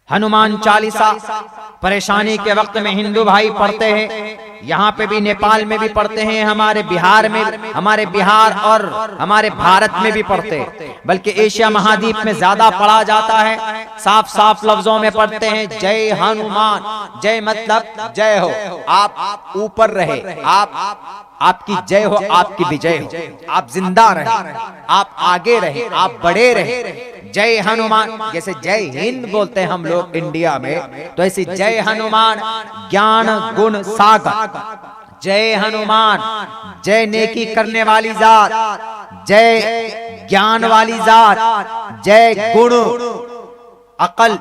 हनुमान चालीसा परेशानी के वक्त में हिंदू भाई पढ़ते हैं, यहाँ पे भी नेपाल में भी पढ़ते हैं, हमारे बिहार में, हमारे बिहार और हमारे भारत में भी पढ़ते हैं, बल्कि एशिया महाद्वीप में ज्यादा पढ़ा जाता है। साफ साफ लफ्जों में पढ़ते हैं जय हनुमान। जय मतलब जय हो, आप ऊपर रहे, आपकी जय हो, आपकी विजय हो, आप जिंदा रहे, आप आगे रहे, आप बड़े रहे। जय हनुमान, जैसे जय हिंद बोलते हैं हम लोग इंडिया में, तो ऐसे जय हनुमान ज्ञान गुण सागर। जय हनुमान, जय नेकी करने वाली जात, जय ज्ञान वाली जात, जय गुण अकल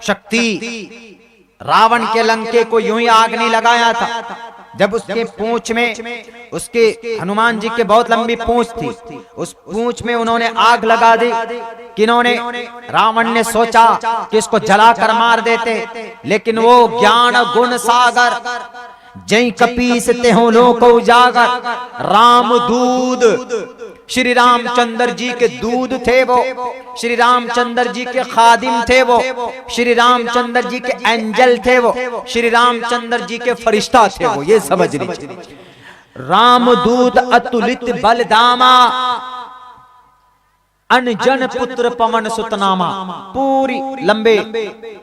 शक्ति। रावण के लंके को यूं ही आग नहीं लगाया था, जब उसके पूंछ में, उसके हनुमान जी के बहुत लंबी पूंछ थी, उस पूंछ में उन्होंने आग लगा दी। किन्होंने? रावण ने सोचा कि इसको जलाकर मार देते, लेकिन वो ज्ञान गुण सागर जय कपीस ते हो लोक उजागर। राम दूध, श्री रामचंद्र जी के दूध थे वो, श्री रामचंद्र जी के खादिम थे वो, श्री रामचंद्र जी के एंजल थे वो, श्री रामचंद्र जी के फरिश्ता थे वो। ये समझ लीजिए, रामदूत अतुलित बलदामा, अनजन पुत्र पवन सुतनामा। पूरी लंबे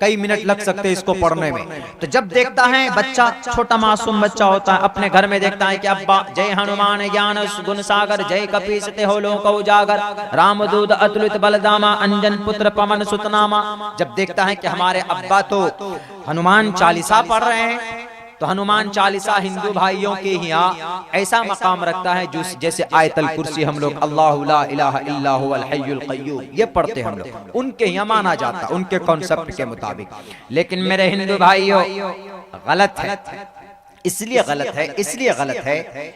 कई मिनट लग सकते हैं इसको पढ़ने में। तो जब देखता है बच्चा, छोटा मासूम बच्चा होता है, अपने घर में देखता है कि अब्बा जय हनुमान ज्ञान गुण सागर, जय कपीस ते हो लोक उजागर, रामदूत अतुलित बलदामा, अंजन पुत्र पवन सुतनामा। जब देखता है कि हमारे अब्बा तो हनुमान चालीसा पढ़ रहे हैं, तो हनुमान चालीसा हिंदू भाइयों के यहाँ ऐसा मकाम रखता है जैसे आयतल कुर्सी हम लोग अल्लाहु ला इलाहा इल्ला हुवल हय्युल कय्यूम ये पढ़ते हम लोग, उनके यहाँ माना जाता, उनके कॉन्सेप्ट के मुताबिक। लेकिन मेरे हिंदू भाइयों गलत है, इसलिए गलत है, इसलिए गलत है।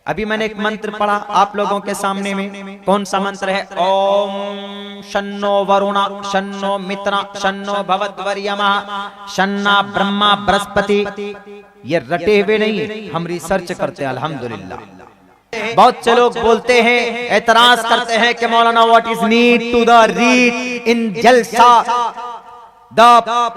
अभी मैंने एक मंत्र पढ़ा आप लोगों के सामने में, कौन सा मंत्र है? ओम शन्नो वरुणा शन्नो मित्रा शन्नो भवद्वर्यमः शन्ना ब्रह्मा बृहस्पति। ये रटे हुए नहीं है, हम रिसर्च करते हैं अल्हम्दुलिल्लाह। बहुत से लोग बोलते हैं, एतराज करते हैं कि मौलाना what is need to the read in जलसा द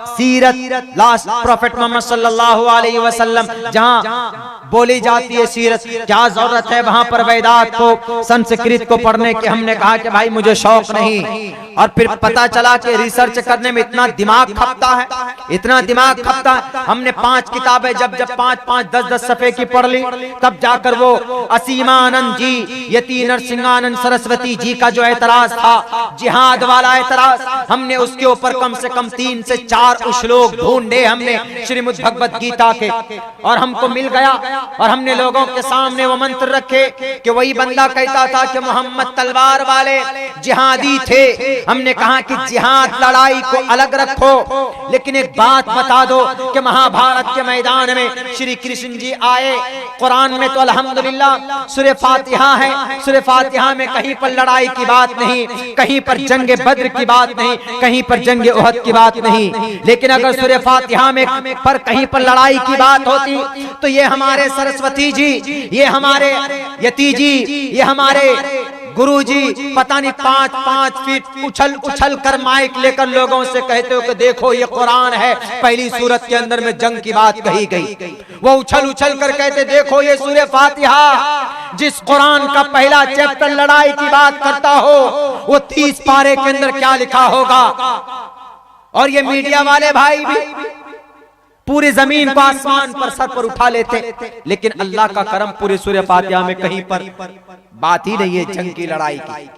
सीरत लास्ट प्रॉफिट मोहम्मद सल्लल्लाहु अलैहि वसल्लम, जहां बोली जाती है सीरत, क्या जरूरत है वहां पर वेदात को, संस्कृत को पढ़ने के? हमने कहा कि भाई मुझे शौक नहीं, और फिर पता चला कि रिसर्च करने में इतना दिमाग खपता है, इतना दिमाग खपता है। हमने 5 किताबें जब 5-5, 10-10 सफ़े की पढ़ ली, तब जाकर वो असीमानंद जी, यति नरसिंहानंद सरस्वती जी का जो एतराज था, जिहाद वाला एतराज, हमने उसके ऊपर कम से कम 3 से 4 श्लोक ढूंढे हमने श्रीमद् भगवत गीता के, और हमको मिल गया। और हमने लोगों के सामने वो मंत्र रखे कि वही बंदा कहता था कि मोहम्मद तलवार वाले जिहादी थे। हमने कहा कि जिहाद लड़ाई को अलग रखो, लेकिन एक बात बता दो कि महाभारत के मैदान में श्री कृष्ण जी आए, कुरान में तो अल्हम्दुलिल्लाह सूरह फातिहा है, सूरह फातिहा में कहीं पर लड़ाई की बात नहीं, कहीं पर जंग बद्र की बात नहीं, कहीं पर जंग उहद की बात नहीं। लेकिन अगर सूरह फातिहा में पर कहीं पर लड़ाई की बात होती तो ये हमारे सरस्वती जी, ये हमारे यति जी, ये हमारे गुरु जी पता नहीं 5-5 फीट उछल उछल कर माइक लेकर लोगों से कहते हो कि देखो ये कुरान है, पहली सूरत के अंदर में जंग की बात कही गई। वो उछल उछल कर कहते देखो ये सूरह फातिहा, जिस कुरान का पहला चैप्टर लड़ाई की बात करता हो, वो 30 पारे के अंदर क्या लिखा होगा। और ये मीडिया वाले भाई भी पूरी जमीन को आसमान पर सर पर उठा लेते, लेकिन अल्लाह का करम पूरे सूरह फातिहा में कहीं पर बात ही नहीं है जंग की लड़ाई की।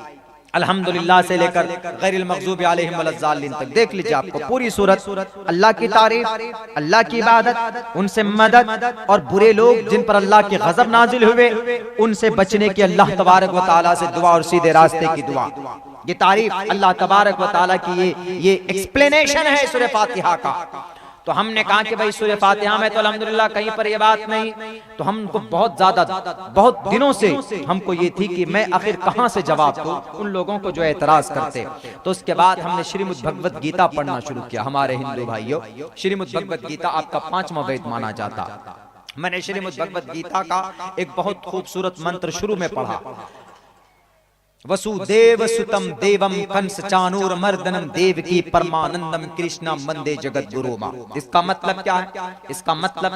अल्हम्दुलिल्लाह से लेकर गैरिल मग़ज़ूबि अलैहिम वलज़्ज़ालिन तक देख लीजिए, आपको पूरी सूरत अल्लाह की तारीफ, अल्लाह की इबादत, उनसे मदद, और बुरे लोग जिन पर अल्लाह के गज़ब नाजिल हुए उनसे बचने की अल्लाह तबारक व तआला से दुआ और सीधे रास्ते की दुआ। ये तारीफ अल्लाह तबारक व तआला की, ये एक्सप्लेनेशन है सूरह फातिहा का। तो हमने कहा कि भाई सूरह फातिहा में तो अल्हम्दुलिल्लाह कहीं पर ये बात नहीं, तो हमको बहुत ज्यादा, बहुत दिनों से हमको ये थी कि मैं आखिर कहाँ से जवाब दूं उन लोगों को जो एतराज करते। तो उसके बाद हमने श्रीमद् भगवत गीता पढ़ना शुरू किया। हमारे हिंदू भाइयों, श्रीमद् भगवत गीता आपका 5वां वेद माना जाता। मैंने श्रीमद् भगवत गीता का एक बहुत खूबसूरत मंत्र शुरू में पढ़ा, वसुदेव सुतम देवम कंस चानूर मर्दनम देवकी परमानंदम कृष्णम वंदे जगत गुरु मां। इसका मतलब क्या है? इसका मतलब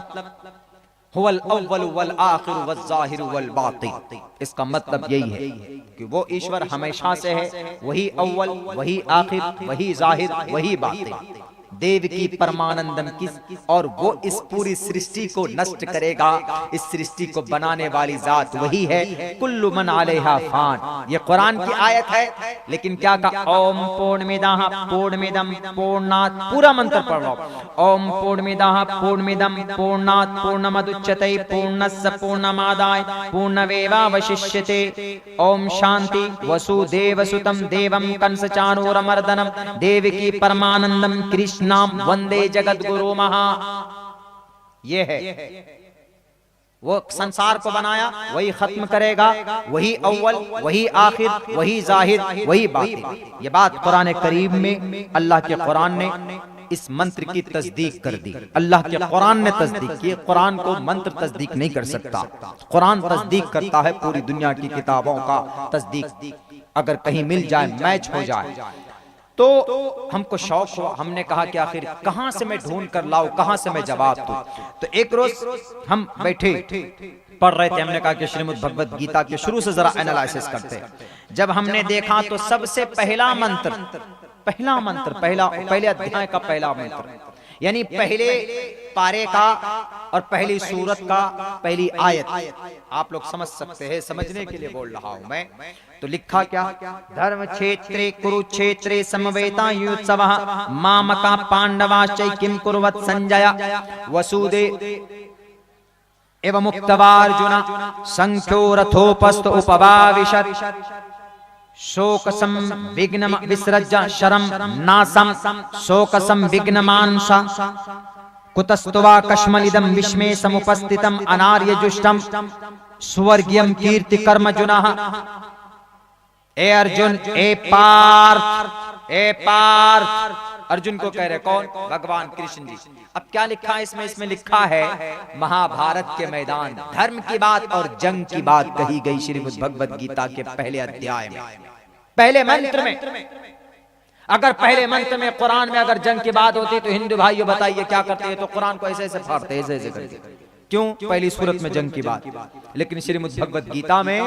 हुवल अव्वल वल आखिर वल ज़ाहिर वल बातिन। इसका मतलब यही है कि वो ईश्वर हमेशा से है, वही अव्वल, वही आखिर, वही जाहिर, वही बातिन। देव की परमानंदम किस, और वो इस पूरी सृष्टि को नष्ट करेगा। इस सृष्टि को बनाने वाली जात वही है। कुल्लु मन अलैहा फान, ये कुरान की आयत है। लेकिन क्या कहा? ओम पूर्णमिदः पूर्णमिदं पूर्णात्, पूरा मंत्र पढ़ लो। ओम पूर्णमिदः पूर्णमिदं पूर्णात् पूर्णमुदच्यते पूर्णस्य पूर्णमादाय पूर्णमेवावशिष्यते। ओम शांति। वसुदेव सुतं देवं कंस चाणूरमर्दनम देवकी परमानंदम कृष्ण नाम वंदे जगत गुरु महा। ये है वो संसार को बनाया, वही खत्म करेगा, वही अव्वल, वही आखिर, वही जाहिर, वही बातिन। ये बात कुरान करीम में अल्लाह के कुरान ने इस मंत्र की तस्दीक कर दी। अल्लाह के कुरान ने तस्दीक की। कुरान को मंत्र तस्दीक नहीं कर सकता। कुरान तस्दीक करता है पूरी दुनिया की किताबों का तस्दीक। अगर कहीं मिल जाए, मैच हो जाए, तो हमको शौक हुआ। हमने कहा कि आखिर कहां से मैं ढूंढ कर लाऊं, कहां से मैं जवाब दूं। तो एक रोज हम बैठे पढ़ रहे थे। हमने कहा कि श्रीमद् भगवत गीता के शुरू से जरा एनालिसिस करते हैं। जब हमने देखा तो सबसे पहला मंत्र पहले अध्याय का पहला मंत्र, यानी पहले पारे का और पहली सूरत का पहली आयत, आप लोग समझ सकते हैं, समझने के लिए बोल रहा हूं मैं। तो लिखा क्या? धर्म क्षेत्रे कुरुक्षेत्रे समवेता युत्सवः मामका पांडवाश्चै किं कुर्वत् संजय वसुदेव एवं मुक्तवार्जुन संख्यो रथोपस्थ उपवाविशत् शोक संविघ्न विसृज्य शरम नासम शोक संविघ्नमांस कुतस्त्वा कश्मलिदं विस्मये समुपस्थितम् अनार्य जुष्टम स्वर्गीयं कीर्ति कर्मजुनः। ए अर्जुन, ए पार्थ, अर्जुन को कह रहे कौन? भगवान कृष्ण जी। अब क्या लिखा है इसमें? इसमें लिखा है महाभारत के मैदान, धर्म की बात और जंग की बात कही गई श्रीमद् भगवत गीता के पहले अध्याय में, पहले मंत्र में। अगर पहले मंत्र में कुरान में अगर जंग की बात होती तो हिंदू भाइयों बताइए क्या करते हैं? तो कुरान को ऐसे ऐसे फाड़ते, ऐसे ऐसे करते। क्यों? पहली सूरत में जंग की बात, लेकिन श्रीमद् भगवत गीता में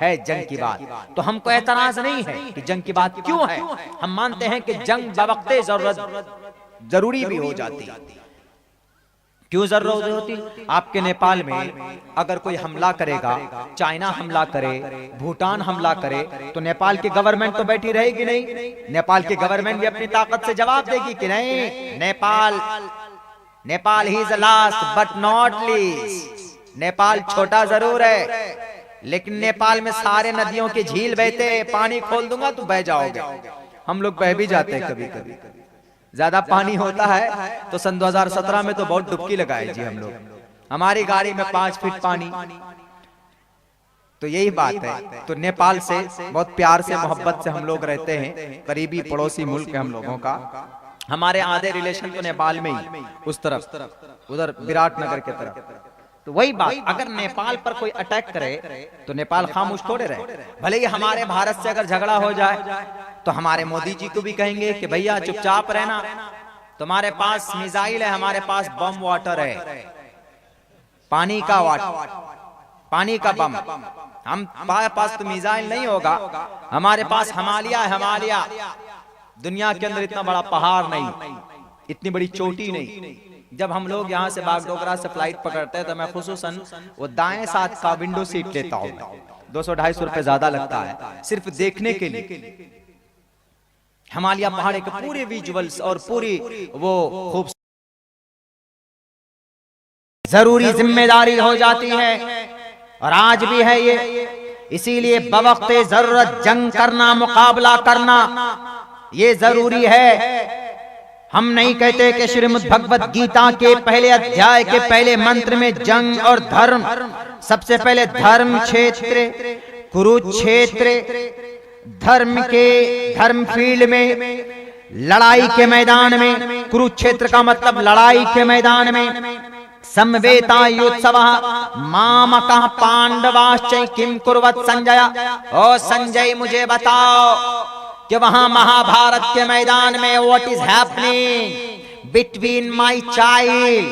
है जंग की बात। तो हमको एतराज नहीं है कि जंग की बात क्यों है। हम मानते हैं कि जंग बवक्ते जरूरत जरूरी भी हो जाती। क्यों जरूरत होती? आपके नेपाल में अगर कोई हमला करेगा, चाइना हमला करे, भूटान हमला करे, तो नेपाल की गवर्नमेंट तो बैठी रहेगी नहीं। नेपाल की गवर्नमेंट भी अपनी ताकत से जवाब देगी कि नहीं, Nepal he is last but not least. Nepal छोटा जरूर है, लेकिन नेपाल में सारे नदियों की झील बहते, पानी खोल दूंगा तो बह जाओगे। हम लोग बह भी जाते हैं कभी कभी, ज्यादा पानी होता है तो सन 2017 में तो बहुत डुबकी लगाए जी हम लोग। हमारी गाड़ी में 5 फीट पानी। तो यही बात है। तो नेपाल से बहुत प्यार से मोहब्बत से हम लोग रहते हैं, करीबी पड़ोसी मुल्क है हम लोगों का। हमारे आधे रिलेशन तो नेपाल में ही, उस तरफ, उधर विराटनगर के तरफ। तो वही बात, अगर नेपाल पर कोई अटैक करे तो नेपाल खामोश थोड़े रहे। भले ही हमारे भारत से अगर झगड़ा हो जाए तो हमारे मोदी जी को भी कहेंगे कि भैया चुपचाप रहना, तुम्हारे पास मिसाइल है, हमारे पास बम वाटर है, पानी का बम। हम पास तो मिसाइल नहीं होगा, हमारे पास हिमालय, दुनिया के अंदर इतना बड़ा पहाड़ नहीं, इतनी बड़ी चोटी नहीं। जब हम लोग यहाँ से बागडोगरा से फ्लाइट पकड़ते हैं तो मैं खुसूसन वो दाएं साथ का विंडो सीट लेता हूँ। 200-250 रुपए ज्यादा लगता है सिर्फ देखने के लिए हिमालय पहाड़ के पूरे विजुअल्स और पूरी वो खूब। जरूरी जिम्मेदारी हो जाती है और आज भी है ये। इसीलिए बवक्ते जरूरत जंग करना, मुकाबला करना ये जरूरी है। हम नहीं कहते कि श्रीमद् भगवत गीता के पहले अध्याय के पहले मंत्र में जंग और धर्म, सबसे पहले धर्म क्षेत्र कुरुक्षेत्र, धर्म फील्ड में, लड़ाई के मैदान में, कुरुक्षेत्र का मतलब लड़ाई के मैदान में समवेतायुत्सवः मामकः पांडवाश्च किम कुर्वत संजय। ओ संजय मुझे बताओ कि वहां महाभारत के मैदान में what is happening between my child,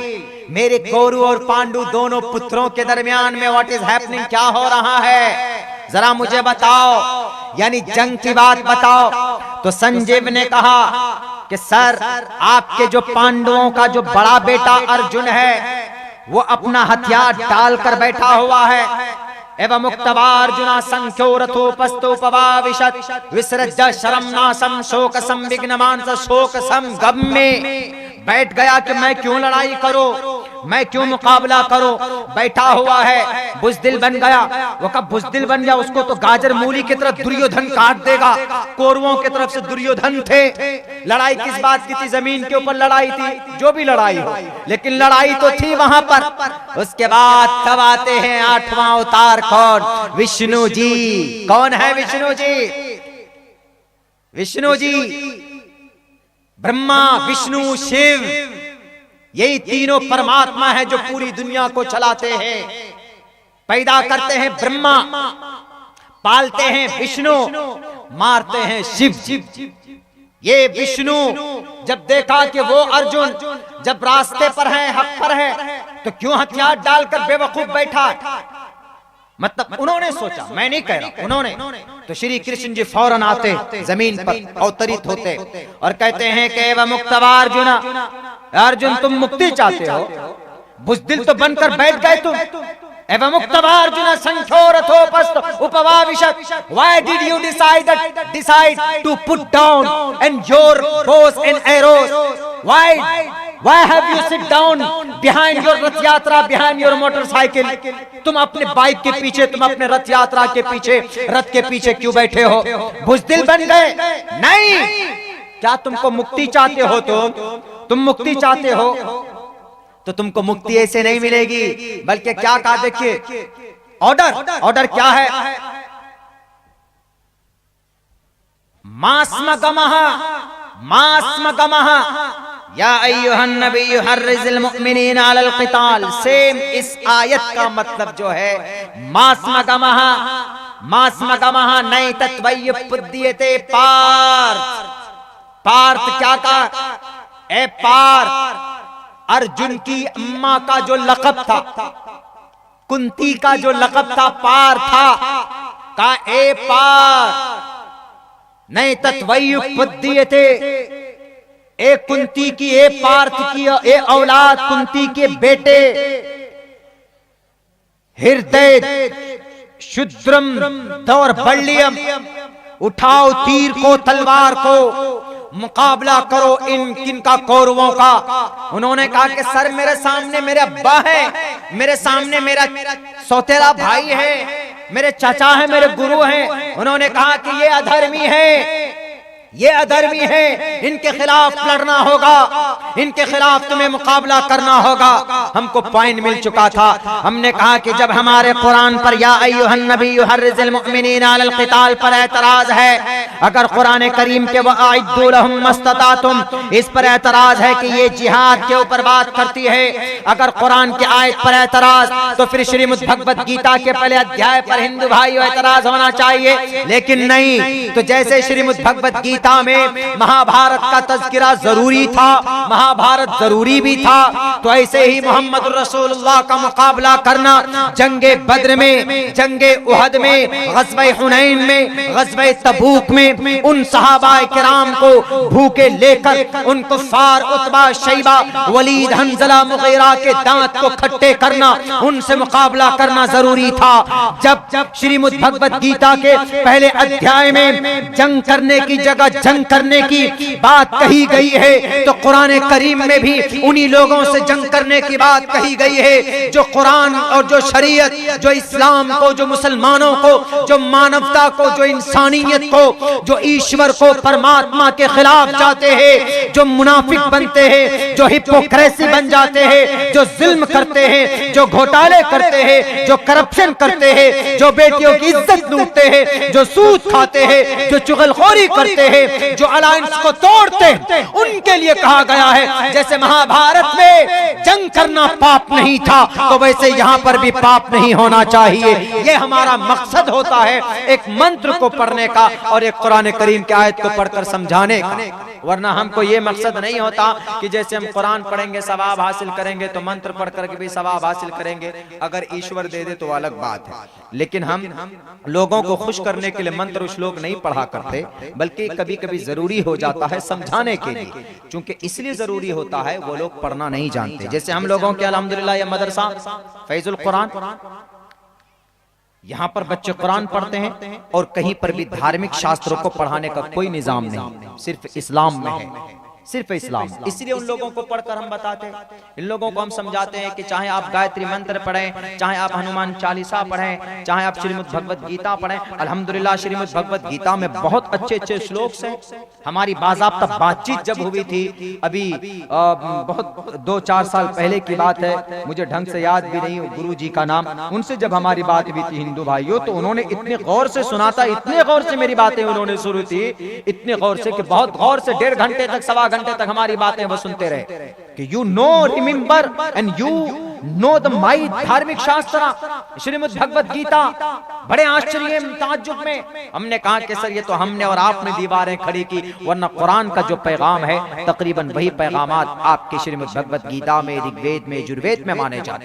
मेरे कौरव और पांडु दोनों पुत्रों के दरमियान में व्हाट इज हैपनिंग, क्या हो रहा है, जरा मुझे बताओ, यानी जंग की बात बताओ। तो संजीव ने कहा कि सर आपके जो पांडवों का जो बड़ा बेटा अर्जुन है वो अपना हथियार डालकर बैठा हुआ है। एवं मुक्तवार्जुना संख्यो रथोपस्थोपवाविशत विसृज्य शरम नासम शोक संविघ्नमानस शोक संगम्मे, बैठ गया कि मैं क्यों लड़ाई करूं, मैं क्यों मुकाबला करूं, बैठा हुआ है, बुजदिल बन गया। वो कब बुजदिल बन गया, उसको तो गाजर मूली की तरफ दुर्योधन काट देगा। कौरवों की तरफ से दुर्योधन थे, लड़ाई किस बात की थी, जमीन के ऊपर लड़ाई थी, जो भी लड़ाई हो, लेकिन लड़ाई तो थी वहां पर। उसके बाद तब आते हैं 8वां अवतार, कौन, विष्णु जी। कौन है विष्णु जी? विष्णु जी ब्रह्मा विष्णु शिव, यही तीनों परमात्मा है जो पूरी दुनिया को चलाते हैं। पैदा करते हैं ब्रह्मा, पालते हैं विष्णु, मारते हैं शिव। ये विष्णु जब देखा कि वो अर्जुन जब रास्ते पर है, हक पर है, तो क्यों हथियार डालकर बेवकूफ बैठा, मतलब उन्होंने सोचा, मैं नहीं कह रहा, उन्होंने। तो श्री कृष्ण जी फौरन आते, जमीन पर अवतरित होते और कहते हैं कि एवं मुक्तवार्जुन, अर्जुन तुम मुक्ति चाहते हो, बुजदिल तो बनकर बैठ गए तुम। एवं मुक्तवार्जुन संख्यो रथोपस्थ उपवाविशत, why did you decide to put down and your bows and arrows, Why have you sit down behind your रथ यात्रा, behind your motorcycle? तुम अपने बाइक के पीछे, तुम अपने रथ यात्रा के पीछे, रथ के पीछे क्यों बैठे हो? बुजदिल बन गए? नहीं, क्या तुमको मुक्ति चाहते हो? तो तुम मुक्ति चाहते हो तो तुमको मुक्ति ऐसे नहीं मिलेगी, बल्कि क्या कहा देखिए, ऑर्डर क्या है, मास्मगमः या अय्युहन नबिय्यु हर्रिज़िल मुमिनीना अलल क़िताल। सेम इस आयत का मतलब जो है मास्मगमः नैतत्वय्युपद्यते पार्थ क्या कहा, ए पार्थ, अर्जुन की अम्मा का जो लक़ब था, कुंती का जो लक़ब था पार था, का ए पार्थ नैतत्वय्युपद्यते, ए कुंती की, ए पार्थ की, ए औलाद कुंती के बेटे, हृदय शुद्रम दौर्बल्यम, उठाओ तीर को, तलवार को, मुकाबला करो इन किनका, कौरवों का। उन्होंने कहा कि सर मेरे सामने मेरे अब्बा है, मेरे सामने मेरा सौतेला भाई है, मेरे चाचा है, मेरे गुरु हैं। उन्होंने कहा कि ये अधर्मी है, ये अधर्मी है, इनके खिलाफ लड़ना होगा, इनके खिलाफ तुम्हें मुकाबला करना होगा। हमको पॉइंट मिल चुका था, हमने कहा कि जब हमारे कुरान पर या अय्युहन नबिय्यु हर्रिज़िल मुमिनीना अलल क़िताल पर एतराज है, अगर कुरान करीम के वअइद्दू लहुम मस्ततातुम, इस पर एतराज है कि ये जिहाद के ऊपर बात करती है, अगर कुरान की आयत पर एतराज, तो फिर श्रीमद् भगवत गीता के पहले अध्याय पर हिंदू भाइयों एतराज होना चाहिए, लेकिन नहीं। तो जैसे श्रीमद् भगवत गीता में महाभारत का तज़किरा जरूरी था, महाभारत जरूरी भी था, तो ऐसे ही मोहम्मद रसूलुल्लाह का मुकाबला करना जंगे बद्र में, जंगे उहद में, ग़ज़वे हुनैन में, ग़ज़वे तबूक में उन सहाबाए किराम को भूखे लेकर उन कुफ़ार उतबा, शैबा, वलीद, हंज़ला, मुग़ीरा के दांत को खट्टे करना, उनसे मुकाबला करना जरूरी था। जब श्रीमद् भगवत गीता के पहले अध्याय में जंग करने की जगह जंग करने की बात कही गई है, तो कुरान करीम में भी उन्हीं लोगों से जंग करने की बात कही गई है जो कुरान और जो शरीयत, जो इस्लाम को, जो मुसलमानों को, जो मानवता को, जो इंसानियत को, जो ईश्वर को, परमात्मा के खिलाफ जाते हैं, जो मुनाफिक बनते हैं, जो हिपोक्रेसी बन जाते हैं, जो जुल्म करते हैं, जो घोटाले करते हैं, जो करप्शन करते हैं, जो बेटियों की इज्जत लूटते हैं, जो सूद खाते हैं, जो चुगलखोरी करते हैं, जो अलायंस को तोड़ते हैं, उनके उनके लिए कहा गया है। जैसे महाभारत में जंग करना पाप नहीं था, तो वैसे यहाँ पर भी पाप नहीं होना चाहिए। ये हमारा मकसद होता है एक मंत्र को पढ़ने का और एक कुरान करीम की आयत को पढ़कर समझाने का। वरना हमको ये मकसद नहीं होता कि जैसे हम कुरान पढ़ेंगे सवाब हासिल करेंगे, तो मंत्र पढ़ करके भी सवाब हासिल करेंगे। अगर ईश्वर दे दे तो अलग बात है, लेकिन हम लोगों को खुश करने के लिए मंत्र श्लोक नहीं पढ़ा करते, बल्कि कभी कभी जरूरी हो जाता है समझाने के लिए। क्योंकि इसलिए जरूरी होता है वो लोग पढ़ना नहीं जानते। जैसे हम लोगों के अल्हम्दुलिल्लाह ये मदरसा फैजुल कुरान, यहाँ पर बच्चे कुरान पढ़ते हैं और कहीं पर भी धार्मिक शास्त्रों को पढ़ाने का कोई निजाम नहीं, सिर्फ इस्लाम में है, सिर्फ इस्लाम। इसलिए उन लोगों को पढ़कर हम बताते हैं, इन लोगों को हम समझाते हैं कि चाहे आप गायत्री मंत्र पढ़ें, चाहे आप हनुमान चालीसा पढ़ें, चाहे आप श्रीमद् भगवत गीता पढ़ें। अल्हम्दुलिल्लाह श्रीमद् भगवत गीता में बहुत अच्छे अच्छे श्लोक हैं। हमारी बाज़ाब्ता बातचीत जब हुई थी, अभी बहुत 2-4 साल पहले की बात है, मुझे ढंग से याद भी नहीं गुरु जी का नाम, उनसे जब हमारी बात हुई थी हिंदू भाइयों, तो उन्होंने इतने गौर से सुना था, इतने गौर से मेरी बातें उन्होंने सुनी थी, इतने गौर से कि बहुत गौर से 1.5 घंटे तक, 1.25 घंटे तक हमारी बातें वो सुनते रहे कि you know remember and you know the my धार्मिक शास्त्र श्रीमद् भगवत गीता। बड़े आश्चर्य ताज्जुब में हमने कहा कि सर ये तो हमने और आपने दीवारें खड़ी की, वरना कुरान का जो पैगाम है तकरीबन वही पैगामात आपके श्रीमद् भगवत गीता में, ऋग्वेद में, यजुर्वेद में माने जाते हैं।